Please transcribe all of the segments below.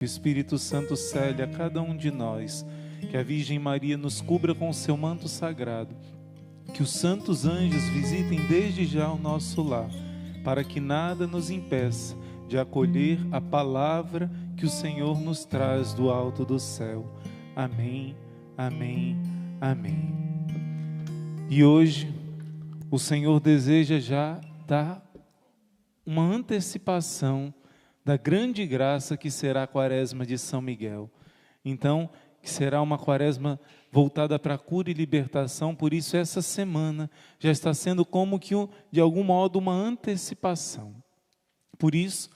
Que o Espírito Santo cele a cada um de nós, que a Virgem Maria nos cubra com o seu manto sagrado, que os santos anjos visitem desde já o nosso lar, para que nada nos impeça de acolher a palavra que o Senhor nos traz do alto do céu. Amém, amém, amém. E hoje o Senhor deseja já dar uma antecipação da grande graça que será a Quaresma de São Miguel. Então, que será uma Quaresma voltada para a cura e libertação, por isso essa semana já está sendo como que, de algum modo, uma antecipação. Por isso,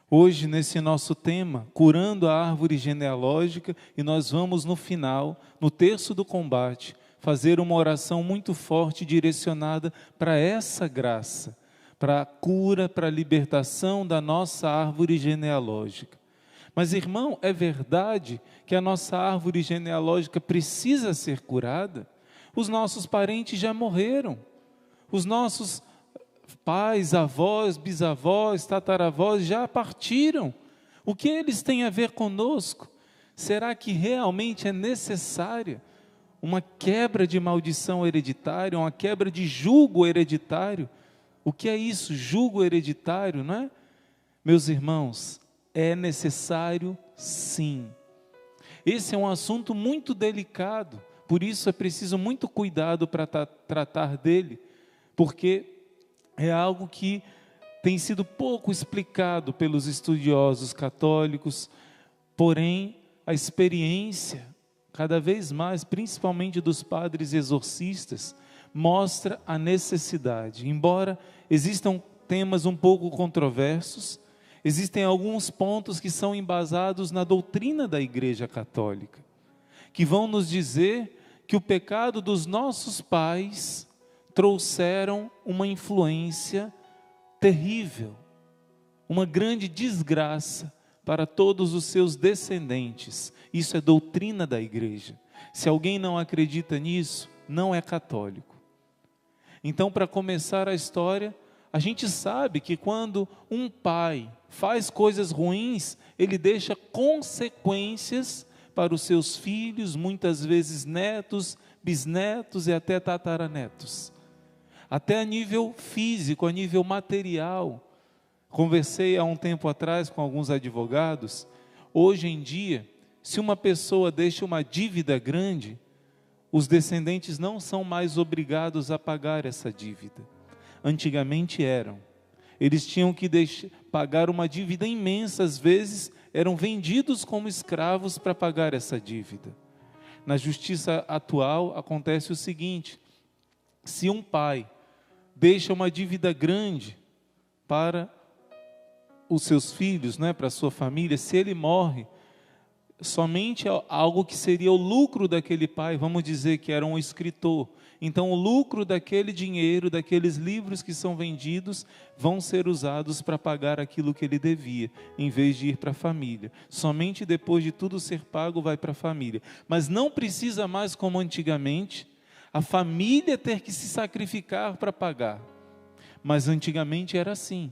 hoje, nesse nosso tema, curando a árvore genealógica, e nós vamos no final, no terço do combate, fazer uma oração muito forte direcionada para essa graça, para a cura, para a libertação da nossa árvore genealógica. Mas, irmão, é verdade que a nossa árvore genealógica precisa ser curada? Os nossos parentes já morreram. Os nossos pais, avós, bisavós, tataravós já partiram. O que eles têm a ver conosco? Será que realmente é necessária uma quebra de maldição hereditária, uma quebra de jugo hereditário? O que é isso? Jugo hereditário, não é? Meus irmãos, é necessário sim. Esse é um assunto muito delicado, por isso é preciso muito cuidado para tratar dele, porque é algo que tem sido pouco explicado pelos estudiosos católicos, porém a experiência, cada vez mais, principalmente dos padres exorcistas, mostra a necessidade. Embora existam temas um pouco controversos, existem alguns pontos que são embasados na doutrina da Igreja Católica, que vão nos dizer que o pecado dos nossos pais trouxeram uma influência terrível, uma grande desgraça para todos os seus descendentes. Isso é doutrina da Igreja. Se alguém não acredita nisso, não é católico. Então, para começar a história, a gente sabe que quando um pai faz coisas ruins, ele deixa consequências para os seus filhos, muitas vezes netos, bisnetos e até tataranetos. Até a nível físico, a nível material. Conversei há um tempo atrás com alguns advogados. Hoje em dia, se uma pessoa deixa uma dívida grande, os descendentes não são mais obrigados a pagar essa dívida. Antigamente eram. Eles tinham que pagar uma dívida imensa, às vezes eram vendidos como escravos para pagar essa dívida. Na justiça atual acontece o seguinte: se um pai deixa uma dívida grande para os seus filhos, né, para a sua família, se ele morre, somente algo que seria o lucro daquele pai, vamos dizer que era um escritor, então o lucro daquele dinheiro, daqueles livros que são vendidos, vão ser usados para pagar aquilo que ele devia, em vez de ir para a família. Somente depois de tudo ser pago vai para a família, mas não precisa mais como antigamente, a família ter que se sacrificar para pagar. Mas antigamente era assim,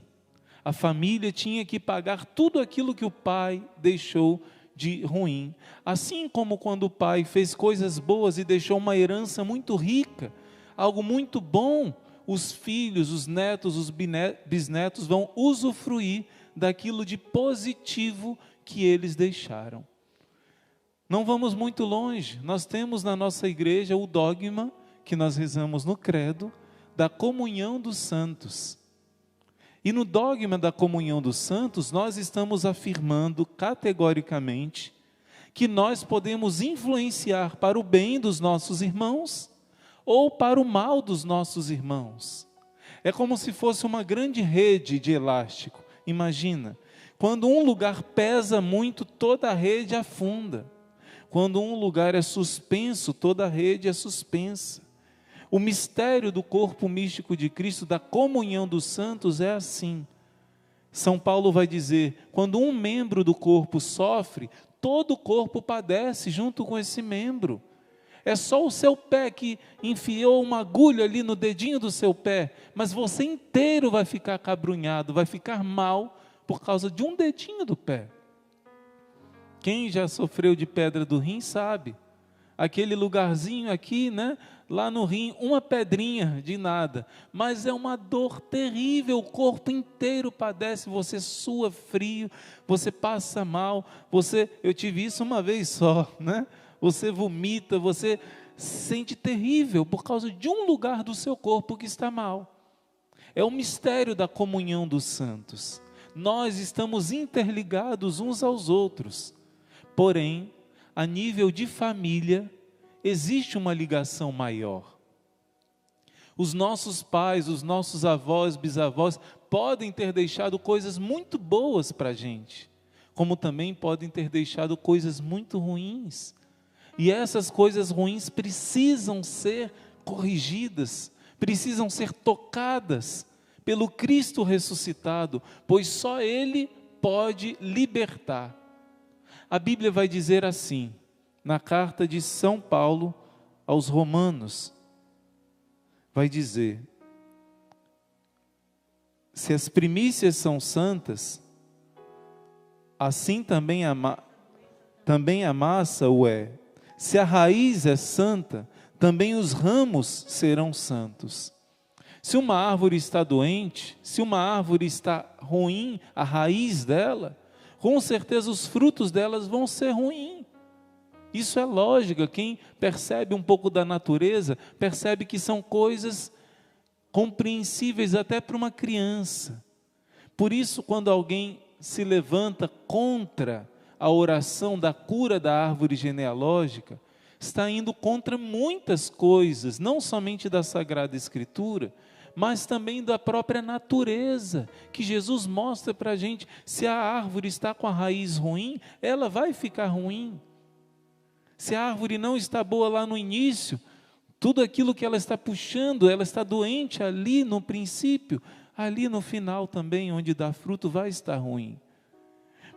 a família tinha que pagar tudo aquilo que o pai deixou de ruim. Assim como quando o pai fez coisas boas e deixou uma herança muito rica, algo muito bom, os filhos, os netos, os bisnetos vão usufruir daquilo de positivo que eles deixaram. Não vamos muito longe, nós temos na nossa igreja o dogma, que nós rezamos no credo, da comunhão dos santos. E no dogma da comunhão dos santos, nós estamos afirmando categoricamente que nós podemos influenciar para o bem dos nossos irmãos ou para o mal dos nossos irmãos. É como se fosse uma grande rede de elástico. Imagina, quando um lugar pesa muito, toda a rede afunda. Quando um lugar é suspenso, toda a rede é suspensa. O mistério do corpo místico de Cristo, da comunhão dos santos, é assim. São Paulo vai dizer, quando um membro do corpo sofre, todo o corpo padece junto com esse membro. É só o seu pé que enfiou uma agulha ali no dedinho do seu pé, mas você inteiro vai ficar cabrunhado, vai ficar mal por causa de um dedinho do pé. Quem já sofreu de pedra do rim sabe. Aquele lugarzinho aqui, né? Lá no rim, uma pedrinha de nada. Mas é uma dor terrível, o corpo inteiro padece, você sua frio, você passa mal, eu tive isso uma vez só, né? Você vomita, você sente terrível por causa de um lugar do seu corpo que está mal. É o mistério da comunhão dos santos. Nós estamos interligados uns aos outros. Porém, a nível de família, existe uma ligação maior. Os nossos pais, os nossos avós, bisavós, podem ter deixado coisas muito boas para a gente, como também podem ter deixado coisas muito ruins. E essas coisas ruins precisam ser corrigidas, precisam ser tocadas pelo Cristo ressuscitado, pois só Ele pode libertar. A Bíblia vai dizer assim, na carta de São Paulo aos Romanos, vai dizer: se as primícias são santas, assim também a massa o é. Se a raiz é santa, também os ramos serão santos. Se uma árvore está doente, se uma árvore está ruim, a raiz dela, com certeza os frutos delas vão ser ruins. Isso é lógica. Quem percebe um pouco da natureza, percebe que são coisas compreensíveis até para uma criança. Por isso, quando alguém se levanta contra a oração da cura da árvore genealógica, está indo contra muitas coisas, não somente da Sagrada Escritura, mas também da própria natureza, que Jesus mostra para a gente. Se a árvore está com a raiz ruim, ela vai ficar ruim. Se a árvore não está boa lá no início, tudo aquilo que ela está puxando, ela está doente ali no princípio, ali no final também, onde dá fruto, vai estar ruim.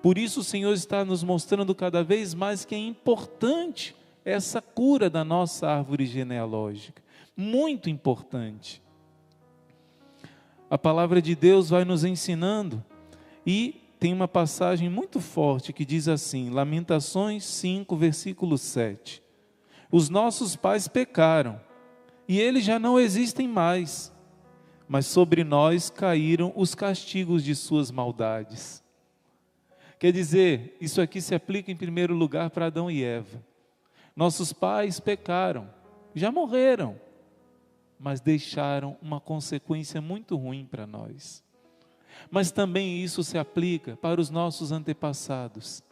Por isso o Senhor está nos mostrando cada vez mais que é importante essa cura da nossa árvore genealógica. Muito importante. A palavra de Deus vai nos ensinando, e tem uma passagem muito forte que diz assim, Lamentações 5, versículo 7. Os nossos pais pecaram, e eles já não existem mais, mas sobre nós caíram os castigos de suas maldades. Quer dizer, isso aqui se aplica em primeiro lugar para Adão e Eva. Nossos pais pecaram, já morreram, mas deixaram uma consequência muito ruim para nós. Mas também isso se aplica para os nossos antepassados.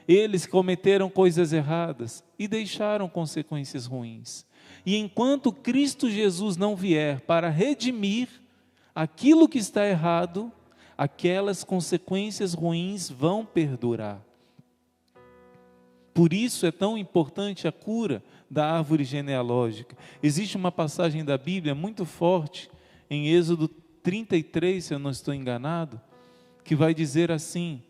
Eles cometeram coisas erradas e deixaram consequências ruins. E enquanto Cristo Jesus não vier para redimir aquilo que está errado, aquelas consequências ruins vão perdurar. Por isso é tão importante a cura da árvore genealógica. Existe uma passagem da Bíblia muito forte, em Êxodo 33, se eu não estou enganado, que vai dizer assim,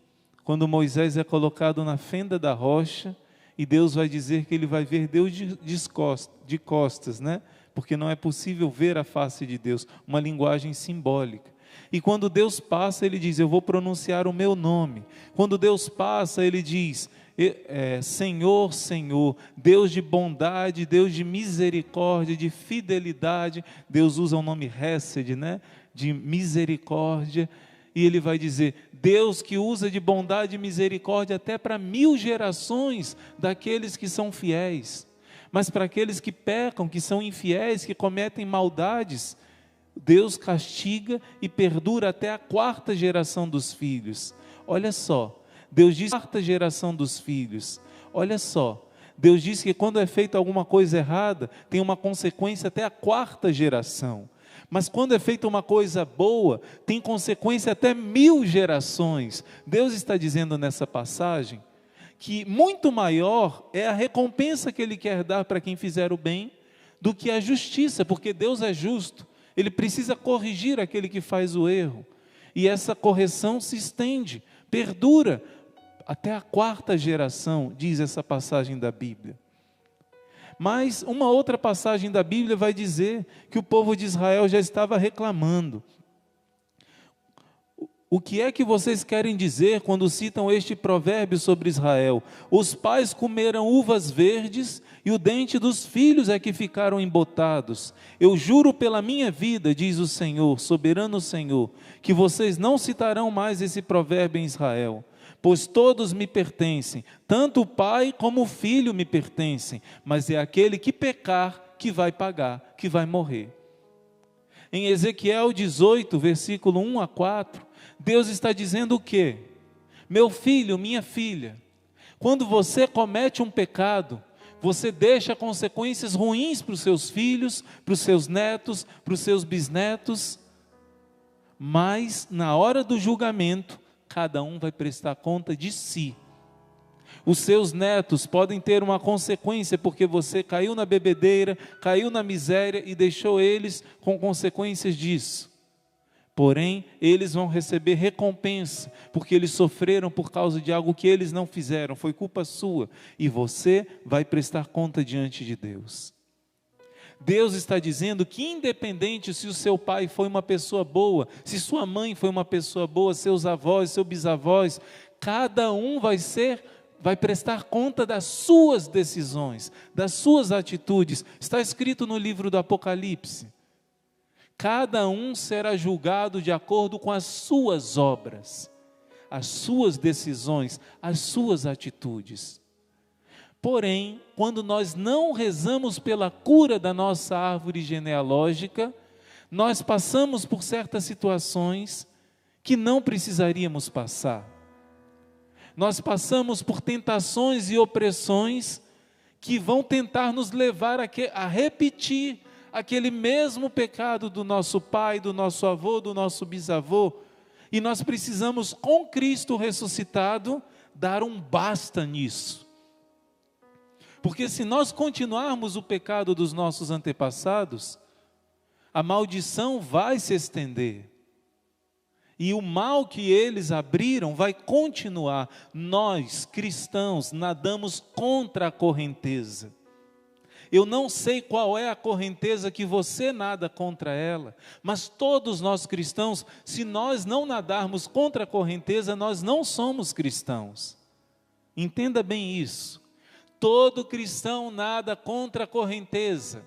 quando Moisés é colocado na fenda da rocha, e Deus vai dizer que ele vai ver Deus de costas, né? Porque não é possível ver a face de Deus, uma linguagem simbólica. E quando Deus passa, ele diz, eu vou pronunciar o meu nome. Quando Deus passa, ele diz, Senhor, Senhor, Deus de bondade, Deus de misericórdia, de fidelidade. Deus usa o nome Hesed, né? De misericórdia. E ele vai dizer, Deus que usa de bondade e misericórdia até para 1000 gerações daqueles que são fiéis. Mas para aqueles que pecam, que são infiéis, que cometem maldades, Deus castiga e perdura até a 4ª geração dos filhos. Olha só, Deus diz 4ª geração dos filhos. Olha só, Deus diz que quando é feita alguma coisa errada, tem uma consequência até a 4ª geração. Mas quando é feita uma coisa boa, tem consequência até 1000 gerações. Deus está dizendo nessa passagem que muito maior é a recompensa que Ele quer dar para quem fizer o bem do que a justiça, porque Deus é justo. Ele precisa corrigir aquele que faz o erro. E essa correção se estende, perdura até a 4ª geração, diz essa passagem da Bíblia. Mas uma outra passagem da Bíblia vai dizer que o povo de Israel já estava reclamando. O que é que vocês querem dizer quando citam este provérbio sobre Israel? Os pais comeram uvas verdes e o dente dos filhos é que ficaram embotados. Eu juro pela minha vida, diz o Senhor, soberano Senhor, que vocês não citarão mais esse provérbio em Israel, pois todos me pertencem, tanto o pai como o filho me pertencem, mas é aquele que pecar que vai pagar, que vai morrer. Em Ezequiel 18, versículo 1 a 4, Deus está dizendo o quê? Meu filho, minha filha, quando você comete um pecado, você deixa consequências ruins para os seus filhos, para os seus netos, para os seus bisnetos, mas na hora do julgamento, cada um vai prestar conta de si. Os seus netos podem ter uma consequência porque você caiu na bebedeira, caiu na miséria e deixou eles com consequências disso. Porém, eles vão receber recompensa, porque eles sofreram por causa de algo que eles não fizeram, foi culpa sua, e você vai prestar conta diante de Deus. Deus está dizendo que independente se o seu pai foi uma pessoa boa, se sua mãe foi uma pessoa boa, seus avós, seus bisavós, cada um vai prestar conta das suas decisões, das suas atitudes. Está escrito no livro do Apocalipse. Cada um será julgado de acordo com as suas obras, as suas decisões, as suas atitudes. Porém, quando nós não rezamos pela cura da nossa árvore genealógica, nós passamos por certas situações que não precisaríamos passar. Nós passamos por tentações e opressões que vão tentar nos levar a repetir aquele mesmo pecado do nosso pai, do nosso avô, do nosso bisavô, e nós precisamos, com Cristo ressuscitado, dar um basta nisso. Porque se nós continuarmos o pecado dos nossos antepassados, a maldição vai se estender, e o mal que eles abriram vai continuar. Nós, cristãos, nadamos contra a correnteza. Eu não sei qual é a correnteza que você nada contra ela, mas todos nós cristãos, se nós não nadarmos contra a correnteza, nós não somos cristãos. Entenda bem isso. Todo cristão nada contra a correnteza.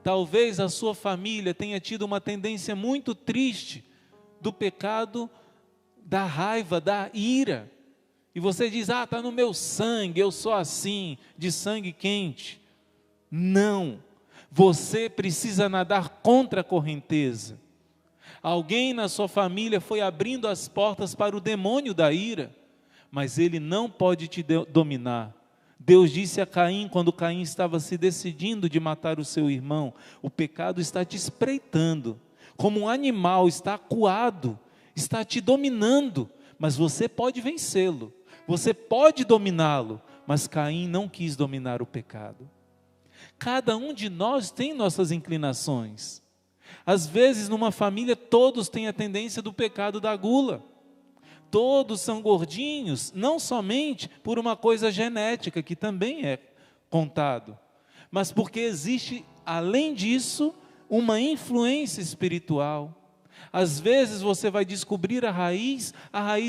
Talvez a sua família tenha tido uma tendência muito triste do pecado, da raiva, da ira. E você diz, está no meu sangue, eu sou assim, de sangue quente. Não, você precisa nadar contra a correnteza. Alguém na sua família foi abrindo as portas para o demônio da ira, mas ele não pode te dominar. Deus disse a Caim, quando Caim estava se decidindo de matar o seu irmão, o pecado está te espreitando, como um animal, está acuado, está te dominando, mas você pode vencê-lo, você pode dominá-lo, mas Caim não quis dominar o pecado. Cada um de nós tem nossas inclinações. Às vezes, numa família, todos têm a tendência do pecado da gula. Todos são gordinhos, não somente por uma coisa genética, que também é contado, mas porque existe, além disso, uma influência espiritual. Às vezes, você vai descobrir a raiz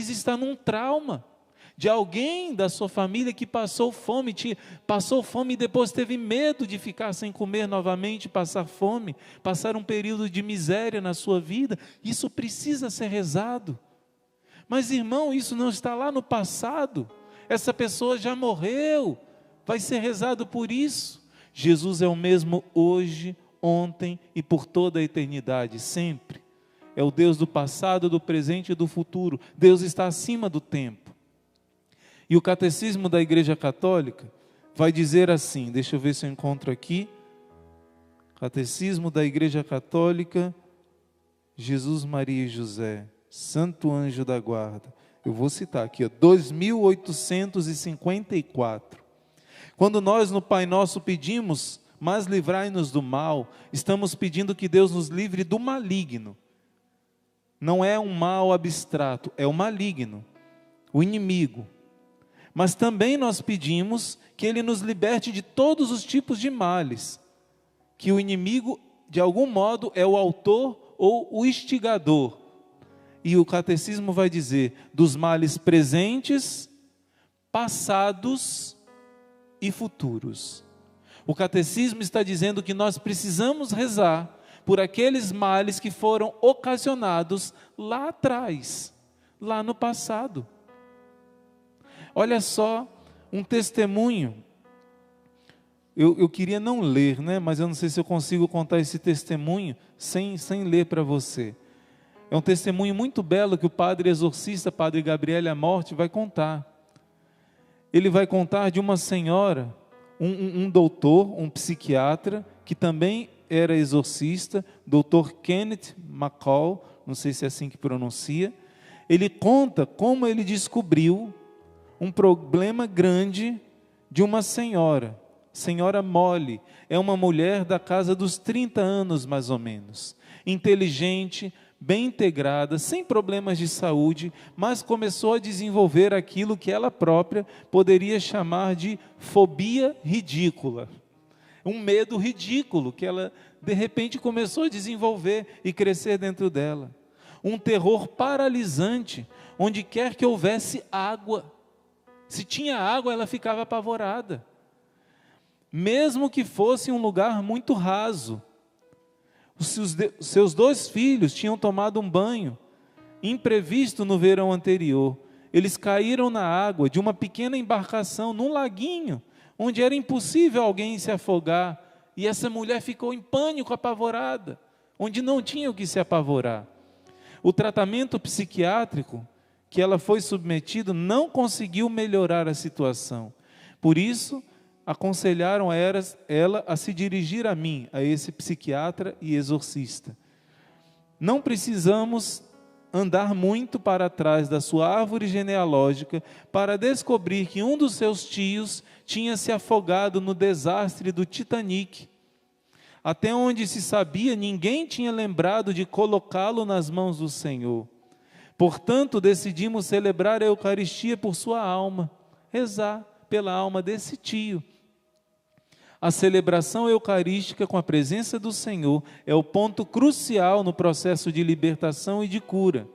está num trauma de alguém da sua família que passou fome e depois teve medo de ficar sem comer novamente, passar fome, passar um período de miséria na sua vida. Isso precisa ser rezado. Mas irmão, isso não está lá no passado, essa pessoa já morreu, vai ser rezado por isso. Jesus é o mesmo hoje, ontem e por toda a eternidade, sempre. É o Deus do passado, do presente e do futuro. Deus está acima do tempo. E o Catecismo da Igreja Católica vai dizer assim, deixa eu ver se eu encontro aqui, Catecismo da Igreja Católica, Jesus, Maria e José, Santo Anjo da Guarda, eu vou citar aqui, 2854, quando nós no Pai Nosso pedimos, mas livrai-nos do mal, estamos pedindo que Deus nos livre do maligno. Não é um mal abstrato, é o maligno, o inimigo. Mas também nós pedimos que Ele nos liberte de todos os tipos de males, que o inimigo, de algum modo, é o autor ou o instigador. E o catecismo vai dizer dos males presentes, passados e futuros. O catecismo está dizendo que nós precisamos rezar por aqueles males que foram ocasionados lá atrás, lá no passado. Olha só um testemunho. Eu queria não ler, né? Mas eu não sei se eu consigo contar esse testemunho sem ler para você. É um testemunho muito belo que o padre exorcista, padre Gabriele Amorte, vai contar. Ele vai contar de uma senhora, um doutor, um psiquiatra, que também era exorcista, doutor Kenneth McCall, não sei se é assim que pronuncia. Ele conta como ele descobriu um problema grande de uma senhora Molly. É uma mulher da casa dos 30 anos, mais ou menos. Inteligente, bem integrada, sem problemas de saúde, mas começou a desenvolver aquilo que ela própria poderia chamar de fobia ridícula. Um medo ridículo que ela, de repente, começou a desenvolver e crescer dentro dela. Um terror paralisante, onde quer que houvesse água. Se tinha água, ela ficava apavorada. Mesmo que fosse um lugar muito raso. Os seus 2 filhos tinham tomado um banho imprevisto no verão anterior. Eles caíram na água de uma pequena embarcação, num laguinho, onde era impossível alguém se afogar. E essa mulher ficou em pânico, apavorada, onde não tinha o que se apavorar. O tratamento psiquiátrico que ela foi submetida não conseguiu melhorar a situação. Por isso, aconselharam ela a se dirigir a mim, a esse psiquiatra e exorcista. Não precisamos andar muito para trás da sua árvore genealógica para descobrir que um dos seus tios tinha se afogado no desastre do Titanic. Até onde se sabia, ninguém tinha lembrado de colocá-lo nas mãos do Senhor. Portanto, decidimos celebrar a Eucaristia por sua alma, rezar pela alma desse tio. A celebração eucarística com a presença do Senhor é o ponto crucial no processo de libertação e de cura.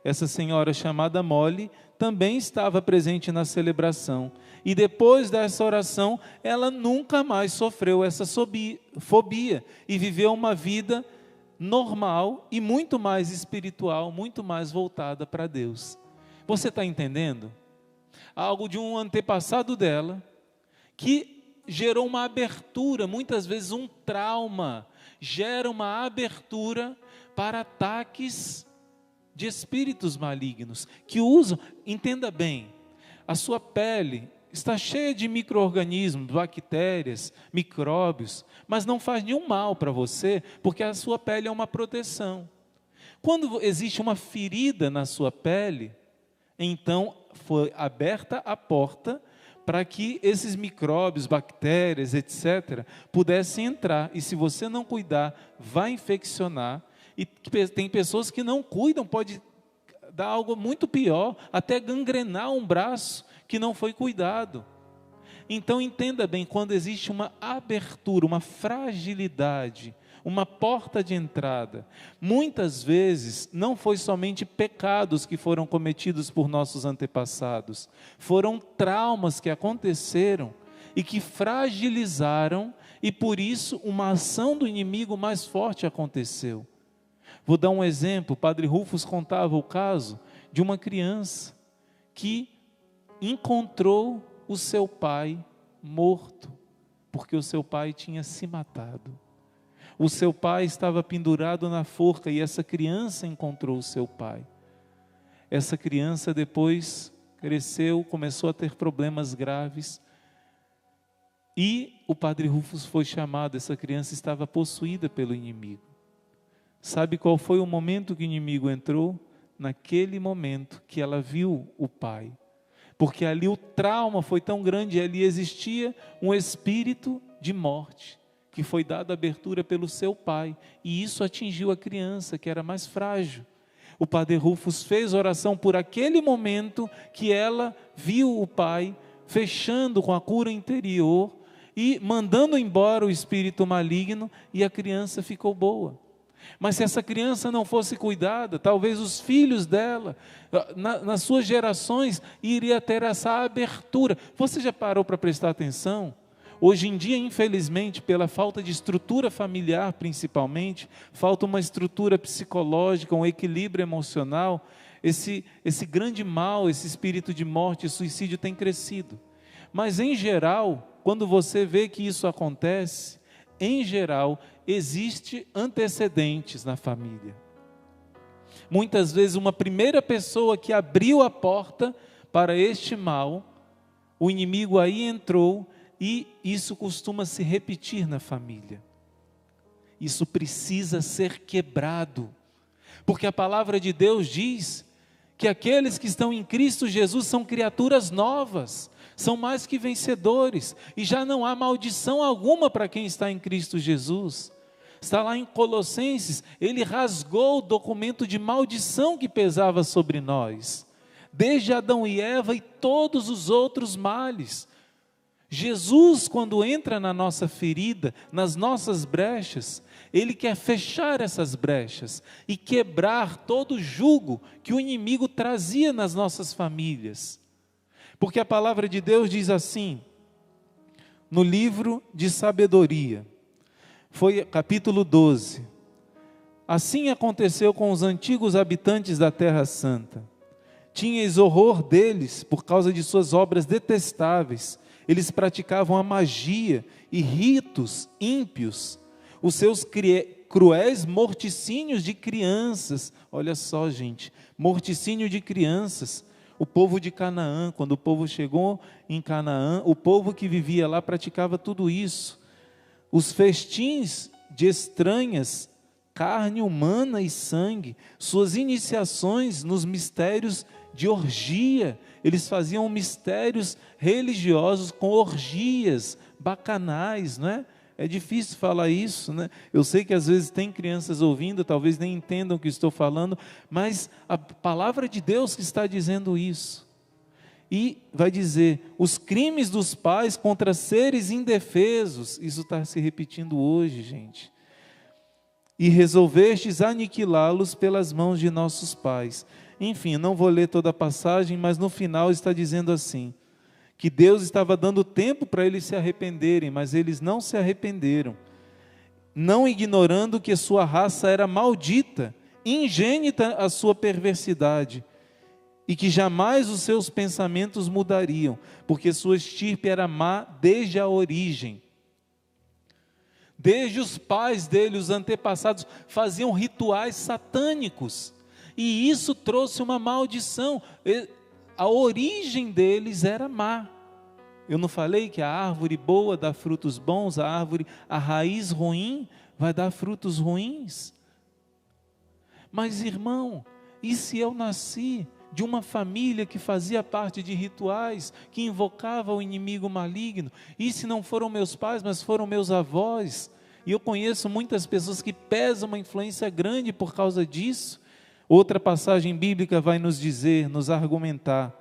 Essa senhora chamada Molly também estava presente na celebração. E depois dessa oração, ela nunca mais sofreu essa fobia e viveu uma vida normal e muito mais espiritual, muito mais voltada para Deus. Você está entendendo? Algo de um antepassado dela que gerou uma abertura, muitas vezes um trauma, gera uma abertura para ataques de espíritos malignos, que usam, entenda bem, a sua pele está cheia de micro-organismos, bactérias, micróbios, mas não faz nenhum mal para você, porque a sua pele é uma proteção. Quando existe uma ferida na sua pele, então foi aberta a porta para que esses micróbios, bactérias, etc., pudessem entrar. E se você não cuidar, vai infeccionar. E tem pessoas que não cuidam, pode dar algo muito pior, até gangrenar um braço que não foi cuidado. Então entenda bem, quando existe uma abertura, uma fragilidade, uma porta de entrada, muitas vezes não foi somente pecados que foram cometidos por nossos antepassados, foram traumas que aconteceram e que fragilizaram, e por isso uma ação do inimigo mais forte aconteceu. Vou dar um exemplo. O padre Rufus contava o caso de uma criança que encontrou o seu pai morto, porque o seu pai tinha se matado. O seu pai estava pendurado na forca e essa criança encontrou o seu pai. Essa criança depois cresceu, começou a ter problemas graves e o padre Rufus foi chamado. Essa criança estava possuída pelo inimigo. Sabe qual foi o momento que o inimigo entrou? Naquele momento que ela viu o pai. Porque ali o trauma foi tão grande, ali existia um espírito de morte, que foi dado abertura pelo seu pai, e isso atingiu a criança, que era mais frágil. O padre Rufus fez oração por aquele momento que ela viu o pai, fechando com a cura interior, e mandando embora o espírito maligno, e a criança ficou boa. Mas se essa criança não fosse cuidada, talvez os filhos dela, nas suas gerações, iria ter essa abertura. Você já parou para prestar atenção? Hoje em dia, infelizmente, pela falta de estrutura familiar principalmente, falta uma estrutura psicológica, um equilíbrio emocional, esse grande mal, esse espírito de morte e suicídio tem crescido. Mas em geral, quando você vê que isso acontece, em geral, existe antecedentes na família. Muitas vezes uma primeira pessoa que abriu a porta para este mal, o inimigo aí entrou, e isso costuma se repetir na família. Isso precisa ser quebrado, porque a palavra de Deus diz que aqueles que estão em Cristo Jesus são criaturas novas, são mais que vencedores, e já não há maldição alguma para quem está em Cristo Jesus. Está lá em Colossenses, ele rasgou o documento de maldição que pesava sobre nós, desde Adão e Eva e todos os outros males. Jesus, quando entra na nossa ferida, nas nossas brechas, Ele quer fechar essas brechas e quebrar todo o jugo que o inimigo trazia nas nossas famílias. Porque a palavra de Deus diz assim, no livro de Sabedoria, foi capítulo 12. Assim aconteceu com os antigos habitantes da Terra Santa. Tinhais horror deles por causa de suas obras detestáveis. Eles praticavam a magia e ritos ímpios, os seus cruéis morticínios de crianças. Olha só, gente, morticínio de crianças. O povo de Canaã, quando o povo chegou em Canaã, o povo que vivia lá praticava tudo isso. Os festins de estranhas, carne humana e sangue, suas iniciações nos mistérios de orgia. Eles faziam mistérios religiosos com orgias bacanais, não é? É difícil falar isso, né? Eu sei que às vezes tem crianças ouvindo, talvez nem entendam o que estou falando, mas a palavra de Deus que está dizendo isso. E vai dizer, os crimes dos pais contra seres indefesos, isso está se repetindo hoje, gente. E resolvestes aniquilá-los pelas mãos de nossos pais. Enfim, não vou ler toda a passagem, mas no final está dizendo assim, que Deus estava dando tempo para eles se arrependerem, mas eles não se arrependeram, não ignorando que sua raça era maldita, ingênita a sua perversidade, e que jamais os seus pensamentos mudariam, porque sua estirpe era má desde a origem. Desde os pais dele, os antepassados, faziam rituais satânicos, e isso trouxe uma maldição. A origem deles era má. Eu não falei que a árvore boa dá frutos bons, a raiz ruim vai dar frutos ruins? Mas irmão, e se eu nasci de uma família que fazia parte de rituais, que invocava o inimigo maligno? E se não foram meus pais, mas foram meus avós? E eu conheço muitas pessoas que pesam uma influência grande por causa disso. Outra passagem bíblica vai nos dizer, nos argumentar,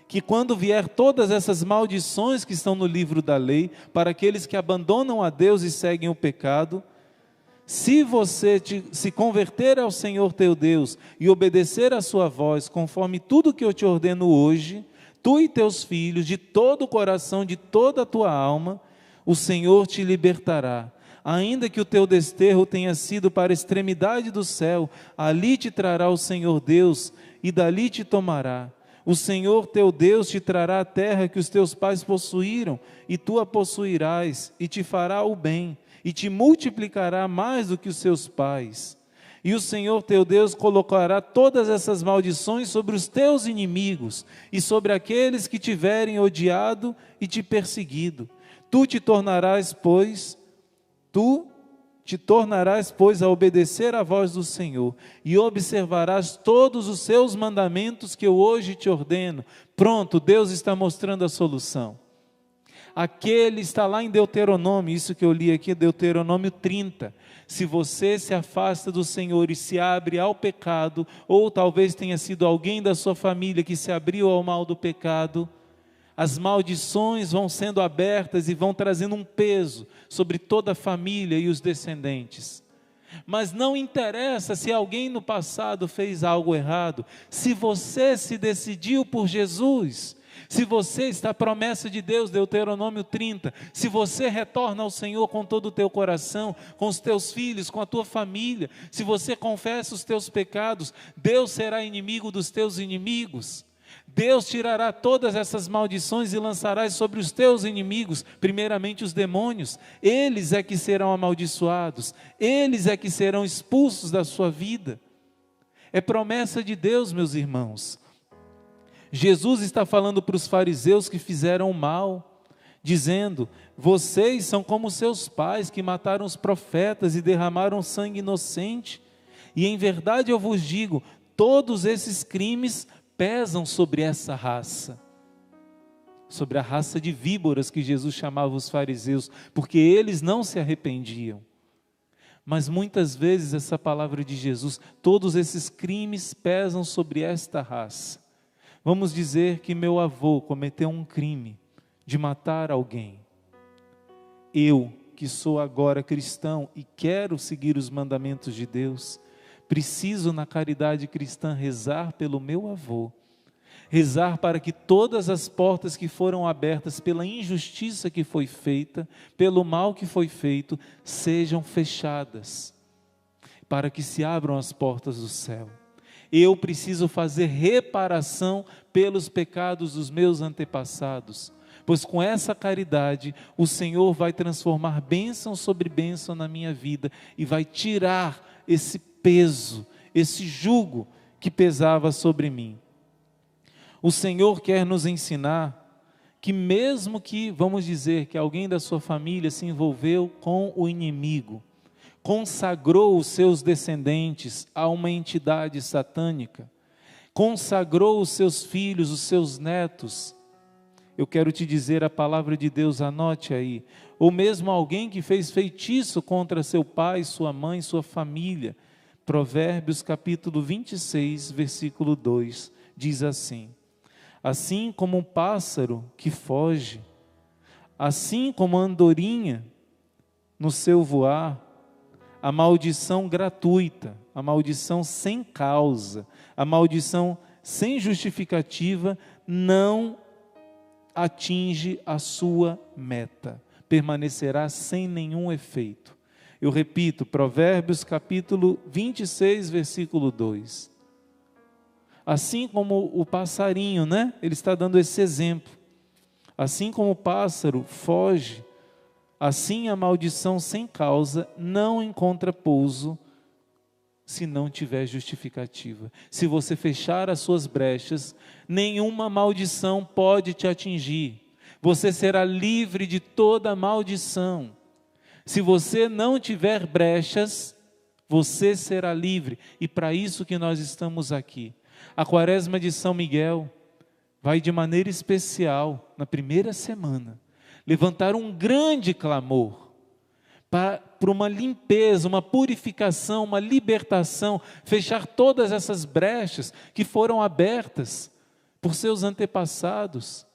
que quando vier todas essas maldições que estão no livro da lei, para aqueles que abandonam a Deus e seguem o pecado, se você se converter ao Senhor teu Deus e obedecer a sua voz, conforme tudo que eu te ordeno hoje, tu e teus filhos, de todo o coração, de toda a tua alma, o Senhor te libertará. Ainda que o teu desterro tenha sido para a extremidade do céu, ali te trará o Senhor Deus, e dali te tomará. O Senhor teu Deus te trará a terra que os teus pais possuíram, e tu a possuirás, e te fará o bem, e te multiplicará mais do que os seus pais. E o Senhor teu Deus colocará todas essas maldições sobre os teus inimigos, e sobre aqueles que tiverem odiado e te perseguido. Tu te tornarás, pois, a obedecer à voz do Senhor, e observarás todos os seus mandamentos que eu hoje te ordeno. Pronto, Deus está mostrando a solução. Aquele está lá em Deuteronômio, isso que eu li aqui, Deuteronômio 30. Se você se afasta do Senhor e se abre ao pecado, ou talvez tenha sido alguém da sua família que se abriu ao mal do pecado, as maldições vão sendo abertas e vão trazendo um peso sobre toda a família e os descendentes. Mas não interessa se alguém no passado fez algo errado. Se você se decidiu por Jesus, se você está a promessa de Deus, Deuteronômio 30, se você retorna ao Senhor com todo o teu coração, com os teus filhos, com a tua família, se você confessa os teus pecados, Deus será inimigo dos teus inimigos. Deus tirará todas essas maldições e lançarás sobre os teus inimigos, primeiramente os demônios. Eles é que serão amaldiçoados, eles é que serão expulsos da sua vida. É promessa de Deus, meus irmãos. Jesus está falando para os fariseus que fizeram o mal, dizendo: vocês são como seus pais que mataram os profetas e derramaram sangue inocente. E em verdade eu vos digo, todos esses crimes pesam sobre essa raça, sobre a raça de víboras que Jesus chamava os fariseus, porque eles não se arrependiam. Mas muitas vezes essa palavra de Jesus, todos esses crimes pesam sobre esta raça. Vamos dizer que meu avô cometeu um crime de matar alguém. Eu, que sou agora cristão e quero seguir os mandamentos de Deus, preciso na caridade cristã rezar pelo meu avô, rezar para que todas as portas que foram abertas pela injustiça que foi feita, pelo mal que foi feito, sejam fechadas, para que se abram as portas do céu. Eu preciso fazer reparação pelos pecados dos meus antepassados, pois com essa caridade o Senhor vai transformar bênção sobre bênção na minha vida e vai tirar esse peso, esse jugo que pesava sobre mim. O Senhor quer nos ensinar que mesmo que, vamos dizer, que alguém da sua família se envolveu com o inimigo, consagrou os seus descendentes a uma entidade satânica, consagrou os seus filhos, os seus netos, eu quero te dizer a palavra de Deus, anote aí, ou mesmo alguém que fez feitiço contra seu pai, sua mãe, sua família. Provérbios capítulo 26, versículo 2, diz assim: assim como um pássaro que foge, assim como a andorinha no seu voar, a maldição gratuita, a maldição sem causa, a maldição sem justificativa não atinge a sua meta, permanecerá sem nenhum efeito. Eu repito, Provérbios capítulo 26, versículo 2. Assim como o passarinho, né? Ele está dando esse exemplo. Assim como o pássaro foge, assim a maldição sem causa não encontra pouso se não tiver justificativa. Se você fechar as suas brechas, nenhuma maldição pode te atingir. Você será livre de toda maldição. Se você não tiver brechas, você será livre. E para isso que nós estamos aqui. A Quaresma de São Miguel vai de maneira especial, na primeira semana, levantar um grande clamor para uma limpeza, uma purificação, uma libertação, fechar todas essas brechas que foram abertas por seus antepassados.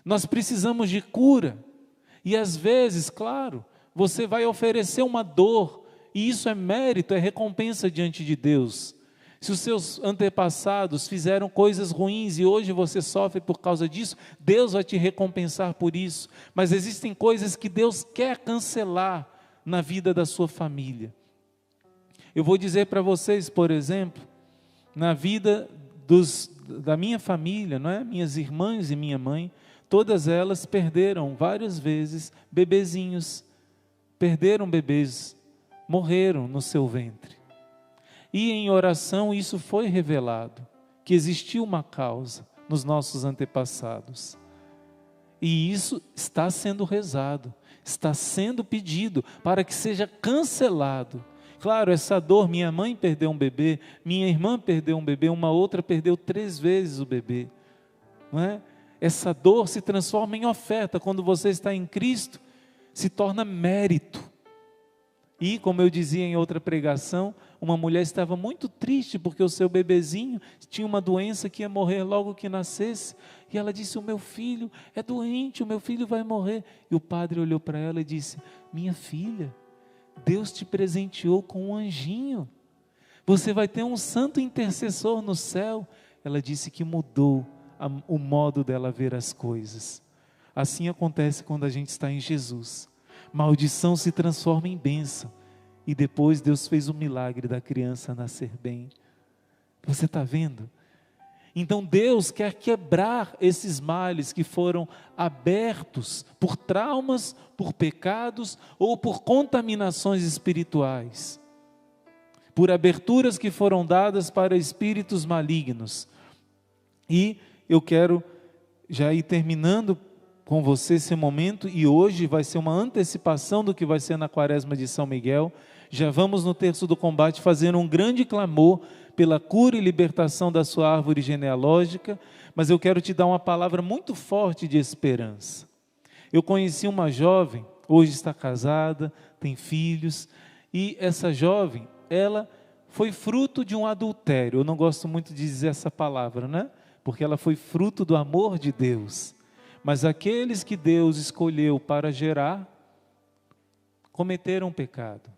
Nós precisamos de cura, e às vezes, claro, você vai oferecer uma dor, e isso é mérito, é recompensa diante de Deus. Se os seus antepassados fizeram coisas ruins e hoje você sofre por causa disso, Deus vai te recompensar por isso. Mas existem coisas que Deus quer cancelar na vida da sua família. Eu vou dizer para vocês, por exemplo, na vida da minha família, não é? Minhas irmãs e minha mãe, todas elas perderam várias vezes bebezinhos, perderam bebês, morreram no seu ventre. E em oração isso foi revelado, que existiu uma causa nos nossos antepassados. E isso está sendo rezado, está sendo pedido para que seja cancelado. Claro, essa dor, minha mãe perdeu um bebê, minha irmã perdeu um bebê, uma outra perdeu 3 vezes o bebê. Não é? Essa dor se transforma em oferta, quando você está em Cristo, se torna mérito. E, como eu dizia em outra pregação, uma mulher estava muito triste porque o seu bebezinho tinha uma doença que ia morrer logo que nascesse. E ela disse: o meu filho é doente, o meu filho vai morrer. E o padre olhou para ela e disse: minha filha, Deus te presenteou com um anjinho. Você vai ter um santo intercessor no céu. Ela disse que mudou o modo dela ver as coisas. Assim acontece quando a gente está em Jesus. Maldição se transforma em bênção. E depois Deus fez o milagre da criança nascer bem. Você está vendo? Então Deus quer quebrar esses males que foram abertos por traumas, por pecados ou por contaminações espirituais. Por aberturas que foram dadas para espíritos malignos. E eu quero já ir terminando com você esse momento, e hoje vai ser uma antecipação do que vai ser na Quaresma de São Miguel. Já vamos no terço do combate fazer um grande clamor pela cura e libertação da sua árvore genealógica, mas eu quero te dar uma palavra muito forte de esperança. Eu conheci uma jovem, hoje está casada, tem filhos, e essa jovem, ela foi fruto de um adultério. Eu não gosto muito de dizer essa palavra, né? Porque ela foi fruto do amor de Deus. Mas aqueles que Deus escolheu para gerar, cometeram pecado.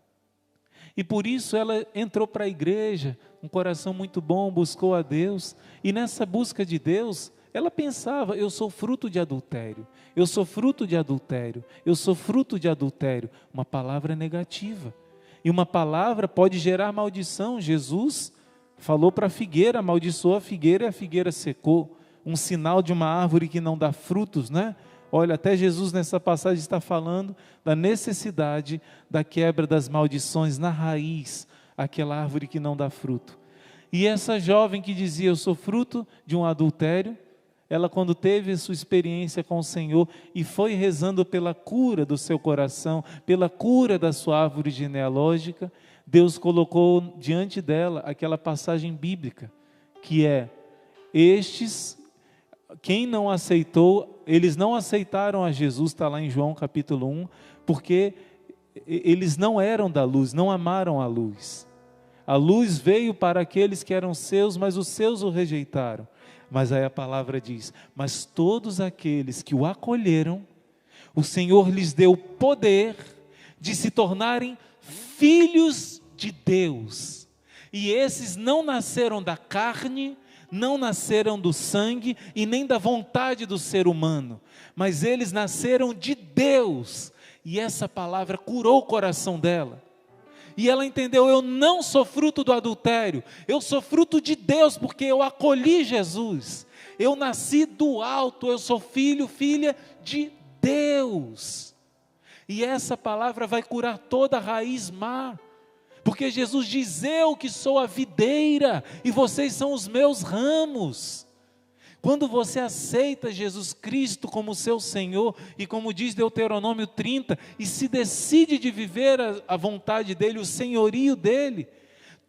E por isso ela entrou para a igreja, um coração muito bom, buscou a Deus. E nessa busca de Deus, ela pensava, eu sou fruto de adultério, eu sou fruto de adultério, eu sou fruto de adultério. Uma palavra negativa. E uma palavra pode gerar maldição. Jesus falou para a figueira, amaldiçoou a figueira e a figueira secou. Um sinal de uma árvore que não dá frutos, né? Olha, até Jesus nessa passagem está falando da necessidade da quebra das maldições na raiz, aquela árvore que não dá fruto. E essa jovem que dizia, eu sou fruto de um adultério, ela quando teve a sua experiência com o Senhor e foi rezando pela cura do seu coração, pela cura da sua árvore genealógica, Deus colocou diante dela aquela passagem bíblica, que é, quem não aceitou, eles não aceitaram a Jesus, está lá em João capítulo 1, porque eles não eram da luz, não amaram a luz. A luz veio para aqueles que eram seus, mas os seus o rejeitaram. Mas aí a palavra diz, mas todos aqueles que o acolheram, o Senhor lhes deu poder de se tornarem filhos de Deus. E esses não nasceram da carne, não nasceram do sangue e nem da vontade do ser humano, mas eles nasceram de Deus. E essa palavra curou o coração dela. E ela entendeu, eu não sou fruto do adultério, eu sou fruto de Deus, porque eu acolhi Jesus. Eu nasci do alto, eu sou filho, filha de Deus. E essa palavra vai curar toda a raiz má. Porque Jesus diz, eu que sou a videira e vocês são os meus ramos. Quando você aceita Jesus Cristo como seu Senhor, e como diz Deuteronômio 30, e se decide de viver a vontade dEle, o senhorio dEle,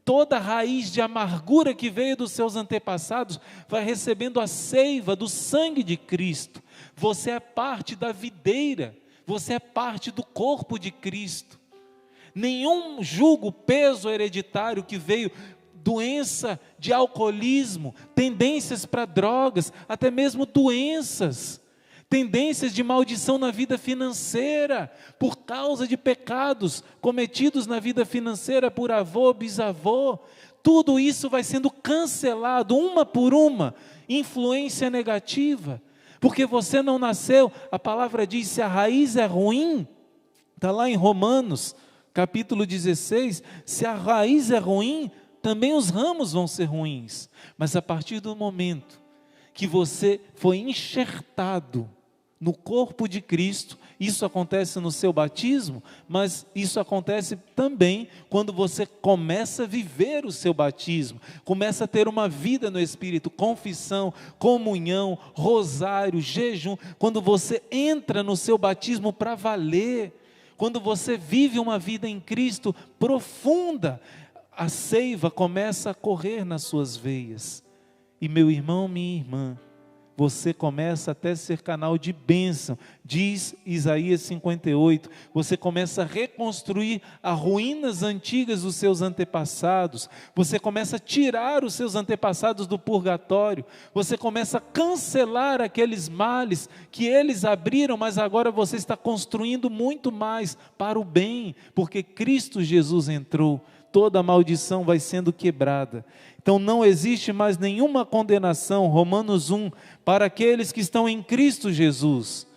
toda raiz de amargura que veio dos seus antepassados, vai recebendo a seiva do sangue de Cristo. Você é parte da videira, você é parte do corpo de Cristo. Nenhum jugo, peso hereditário que veio, doença de alcoolismo, tendências para drogas, até mesmo doenças, tendências de maldição na vida financeira, por causa de pecados cometidos na vida financeira por avô, bisavô, tudo isso vai sendo cancelado, uma por uma, influência negativa, porque você não nasceu, a palavra diz, se a raiz é ruim, está lá em Romanos, capítulo 16, se a raiz é ruim, também os ramos vão ser ruins. Mas a partir do momento que você foi enxertado no corpo de Cristo, isso acontece no seu batismo, mas isso acontece também quando você começa a viver o seu batismo, começa a ter uma vida no Espírito, confissão, comunhão, rosário, jejum, quando você entra no seu batismo para valer, quando você vive uma vida em Cristo profunda, a seiva começa a correr nas suas veias. E meu irmão, minha irmã, você começa até a ser canal de bênção. Diz Isaías 58, você começa a reconstruir as ruínas antigas dos seus antepassados, você começa a tirar os seus antepassados do purgatório, você começa a cancelar aqueles males que eles abriram, mas agora você está construindo muito mais para o bem, porque Cristo Jesus entrou, toda a maldição vai sendo quebrada. Então não existe mais nenhuma condenação, Romanos 1, para aqueles que estão em Cristo Jesus.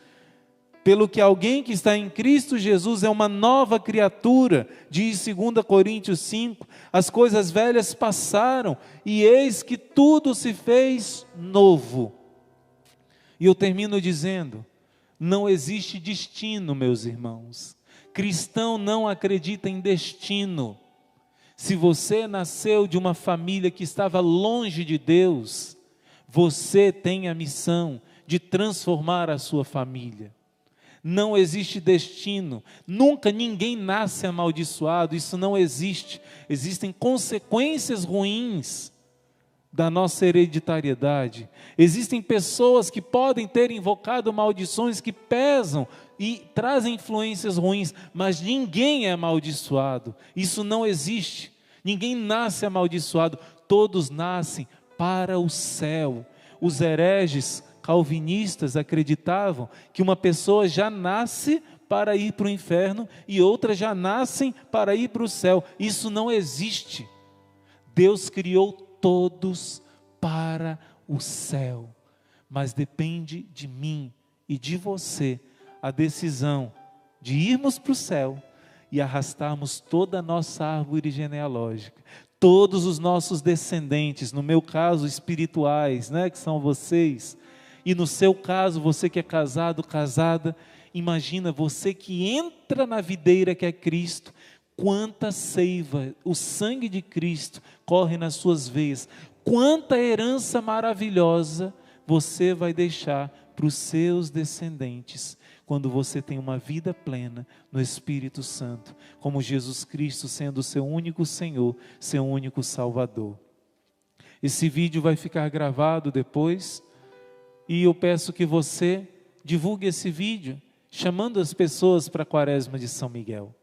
Pelo que alguém que está em Cristo Jesus é uma nova criatura, diz 2 Coríntios 5, as coisas velhas passaram e eis que tudo se fez novo. E eu termino dizendo, não existe destino, meus irmãos. Cristão não acredita em destino. Se você nasceu de uma família que estava longe de Deus, você tem a missão de transformar a sua família. Não existe destino, nunca ninguém nasce amaldiçoado, isso não existe. Existem consequências ruins da nossa hereditariedade. Existem pessoas que podem ter invocado maldições que pesam e trazem influências ruins, mas ninguém é amaldiçoado, isso não existe. Ninguém nasce amaldiçoado, todos nascem para o céu. Os hereges calvinistas acreditavam que uma pessoa já nasce para ir para o inferno e outras já nascem para ir para o céu. Isso não existe. Deus criou todos para o céu, mas depende de mim e de você a decisão de irmos para o céu e arrastarmos toda a nossa árvore genealógica, todos os nossos descendentes, no meu caso espirituais, que são vocês, e no seu caso, você que é casado, casada, imagina você que entra na videira que é Cristo, quanta seiva, o sangue de Cristo corre nas suas veias, quanta herança maravilhosa você vai deixar para os seus descendentes, quando você tem uma vida plena no Espírito Santo, como Jesus Cristo sendo o seu único Senhor, seu único Salvador. Esse vídeo vai ficar gravado depois, e eu peço que você divulgue esse vídeo, chamando as pessoas para a Quaresma de São Miguel,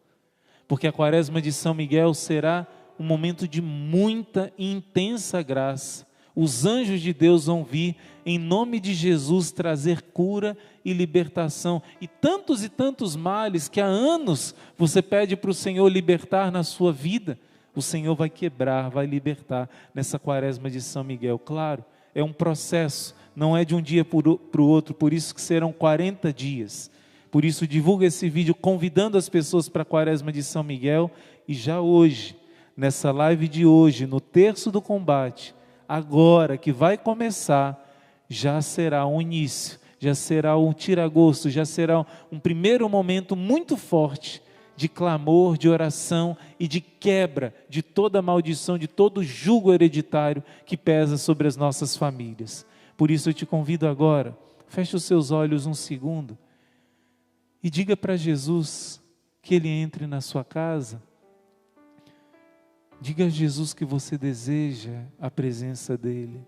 porque a Quaresma de São Miguel será um momento de muita e intensa graça. Os anjos de Deus vão vir, em nome de Jesus, trazer cura e libertação. E tantos males que há anos você pede para o Senhor libertar na sua vida, o Senhor vai quebrar, vai libertar nessa Quaresma de São Miguel. Claro, é um processo, não é de um dia para o outro, por isso que serão 40 dias. Por isso divulga esse vídeo convidando as pessoas para a Quaresma de São Miguel. E já hoje, nessa live de hoje, no terço do combate, agora que vai começar, já será um início, já será um tira-gosto, já será um primeiro momento muito forte de clamor, de oração e de quebra de toda maldição, de todo jugo hereditário que pesa sobre as nossas famílias. Por isso eu te convido agora, feche os seus olhos um segundo e diga para Jesus que Ele entre na sua casa. Diga a Jesus que você deseja a presença dEle.